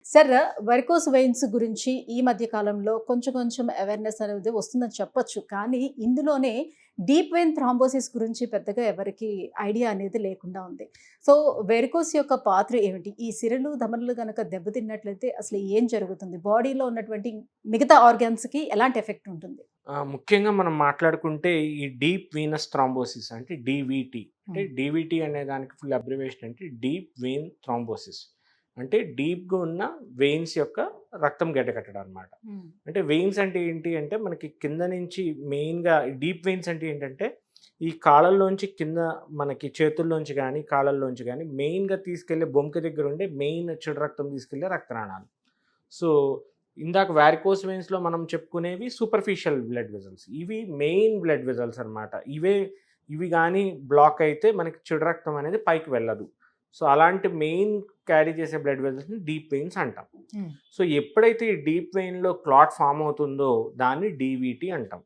Sir, varicose veins గురించి ఈ మధ్య కాలంలో కొంచెం కొంచెం అవేర్‌నెస్ అనేది వస్తుందని చెప్పొచ్చు. కానీ ఇందులోనే డీప్ వెయిన్ థ్రాంబోసిస్ గురించి పెద్దగా ఎవరికీ ఐడియా అనేది లేకుండా ఉంది. సో, వెరికోస్ యొక్క పాత్ర ఏమిటి? ఈ సిరలు, ధమనులు గనక దెబ్బతిన్నట్లయితే అసలు ఏం జరుగుతుంది? బాడీలో ఉన్నటువంటి మిగతా ఆర్గాన్స్‌కి ఎలాంటి ఎఫెక్ట్ ఉంటుంది? ముఖ్యంగా మనం మాట్లాడుకుంటే ఈ డీప్ వీనస్ థ్రాంబోసిస్ అంటే డీవీటీ. అంటే హ్మ్. డీవీటీ అనే దానికి ఫుల్ అబ్రివేషన్ అంటే డీప్ వెయిన్ థ్రాంబోసిస్. అంటే డీప్‌గా ఉన్న వెయిన్స్ యొక్క రక్తం గడ్డకట్టడం అనమాట. హ్మ్. అంటే వెయిన్స్ అంటే ఏంటి అంటే మనకి కింద నుంచి మెయిన్‌గా డీప్ వెయిన్స్ అంటే ఏంటంటే ఈ కాళ్ళల్లోంచి కింద మనకి చేతుల్లోంచి గానీ, కాళ్ళల్లోంచి గానీ మెయిన్‌గా తీసుకెళ్ళే బొంకె దగ్గర ఉండే మెయిన్ చెడు రక్తం తీసుకెళ్ళే రక్తనాళాలు. సో, ఇందాక వారికోస్ వెయిన్స్‌లో మనం చెప్పుకునేవి సూపర్ఫిషియల్ బ్లడ్ వెసల్స్. ఇవి మెయిన్ బ్లడ్ వెసల్స్ అనమాట. ఇవి గాని బ్లాక్ అయితే మనకి చెడు రక్తం అనేది పైకి వెళ్ళదు. సో, అలాంటి మెయిన్ క్యారీ చేసే బ్లడ్ వెసల్స్‌ని డీప్ వెయిన్స్ అంటాం. హ్మ్. సో, ఎప్పుడైతే ఈ డీప్ వెయిన్‌లో క్లాట్ ఫార్మ్ అవుతుందో దాన్ని డీవీటీ అంటాం.